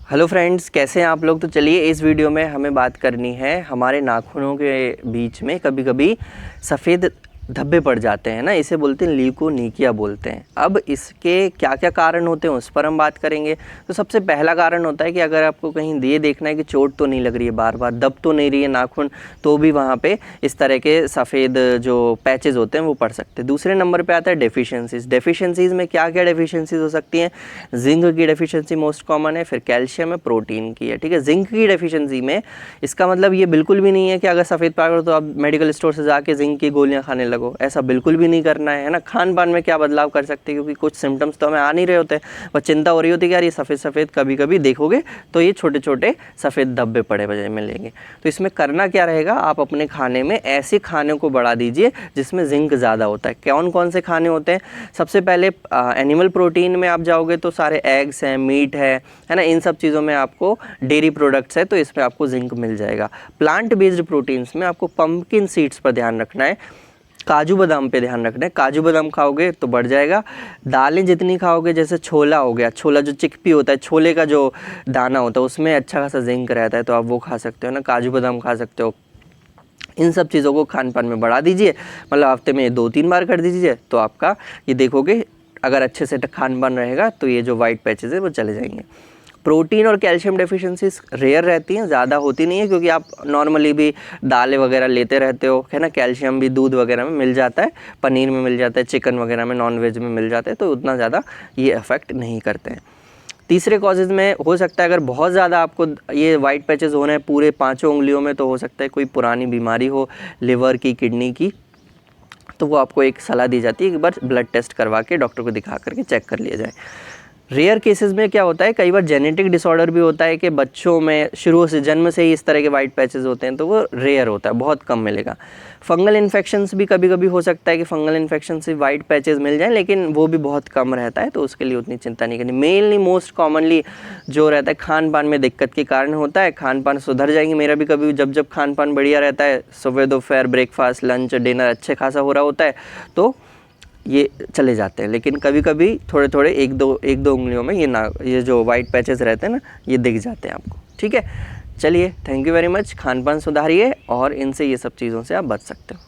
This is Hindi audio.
हेलो फ्रेंड्स, कैसे हैं आप लोग। तो चलिए इस वीडियो में हमें बात करनी है हमारे नाखूनों के बीच में कभी कभी सफ़ेद धब्बे पड़ जाते हैं ना, इसे बोलते हैं ल्यूकोनीकिया बोलते हैं। अब इसके क्या क्या कारण होते हैं उस पर हम बात करेंगे। तो सबसे पहला कारण होता है कि अगर आपको कहीं ये देखना है कि चोट तो नहीं लग रही है, बार बार दब तो नहीं रही है नाखून, तो भी वहाँ पे इस तरह के सफ़ेद जो पैचेस होते हैं वो पड़ सकते हैं। दूसरे नंबर पे आता है डेफिशिएंसीज़ में क्या क्या डेफिशिएंसीज हो सकती हैं। जिंक की डेफिशिएंसी मोस्ट कॉमन है, फिर कैल्शियम है, प्रोटीन की है। ठीक है, जिंक की डेफिशिएंसी में इसका मतलब ये बिल्कुल भी नहीं है कि अगर सफ़ेद पड़ तो आप मेडिकल स्टोर से जाके जिंक की गोलियाँ खाने लगो, ऐसा बिल्कुल भी नहीं करना है ना। खान पान में क्या बदलाव कर सकते हैं, क्योंकि कुछ सिम्टम्स तो हमें आ नहीं रहे होते, बस चिंता हो रही होती है कि यार ये सफ़ेद सफ़ेद कभी कभी देखोगे तो ये छोटे छोटे सफ़ेद धब्बे पड़े बजे मिलेंगे। तो इसमें करना क्या रहेगा, आप अपने खाने में ऐसे खाने को बढ़ा दीजिए जिसमें जिंक ज़्यादा होता है। कौन कौन से खाने होते हैं, सबसे पहले एनिमल प्रोटीन में आप जाओगे तो सारे एग्स हैं, मीट है ना, इन सब चीज़ों में आपको डेयरी प्रोडक्ट्स है तो इसमें आपको जिंक मिल जाएगा। प्लांट बेस्ड प्रोटीन्स में आपको पंपकिन सीड्स पर ध्यान रखना है, काजू बादाम पे ध्यान रखना है। काजू बादाम खाओगे तो बढ़ जाएगा। दालें जितनी खाओगे, जैसे छोला हो गया, छोला जो चिकपी होता है, छोले का जो दाना होता है उसमें अच्छा खासा जिंक रहता है, तो आप वो खा सकते हो ना। काजू बादाम खा सकते हो। इन सब चीज़ों को खान पान में बढ़ा दीजिए, मतलब हफ्ते में 2-3 बार कर दीजिए, तो आपका ये देखोगे अगर अच्छे से खान पान रहेगा तो ये जो वाइट पैचेस है वो चले जाएंगे। प्रोटीन और कैल्शियम डेफिशिएंसीज रेयर रहती हैं, ज़्यादा होती नहीं है, क्योंकि आप नॉर्मली भी दालें वगैरह लेते रहते हो, है ना। कैल्शियम भी दूध वगैरह में मिल जाता है, पनीर में मिल जाता है, चिकन वगैरह में, नॉन वेज में मिल जाता है, तो उतना ज़्यादा ये अफेक्ट नहीं करते हैं। तीसरे कॉजेज़ में हो सकता है, अगर बहुत ज़्यादा आपको ये वाइट पैचेस हो रहे हैं पूरे 5 उंगलियों में, तो हो सकता है कोई पुरानी बीमारी हो, लिवर की, किडनी की, तो वो आपको एक सलाह दी जाती है कि एक बार ब्लड टेस्ट करवा के डॉक्टर को दिखा करके चेक कर लिया जाए। रेयर केसेस में क्या होता है, कई बार जेनेटिक डिसऑर्डर भी होता है कि बच्चों में शुरू से, जन्म से ही इस तरह के वाइट पैचेस होते हैं, तो वो रेयर होता है, बहुत कम मिलेगा। फंगल इन्फेक्शंस भी कभी कभी हो सकता है कि फंगल इन्फेक्शन से वाइट पैचेस मिल जाएं, लेकिन वो भी बहुत कम रहता है, तो उसके लिए उतनी चिंता नहीं करनी। मेनली मोस्ट कॉमनली जो रहता है खान पान में दिक्कत के कारण होता है। खान पान सुधर जाएंगे। मेरा भी कभी जब खान पान बढ़िया रहता है, सुबह दोपहर ब्रेकफास्ट लंच डिनर अच्छे खासा हो रहा होता है, तो ये चले जाते हैं। लेकिन कभी कभी थोड़े थोड़े एक दो उंगलियों में ये जो वाइट पैचेस रहते हैं ना, ये दिख जाते हैं आपको। ठीक है, चलिए, thank you very much. Khan पान सुधारिए और इनसे, ये सब चीज़ों से आप बच सकते हो।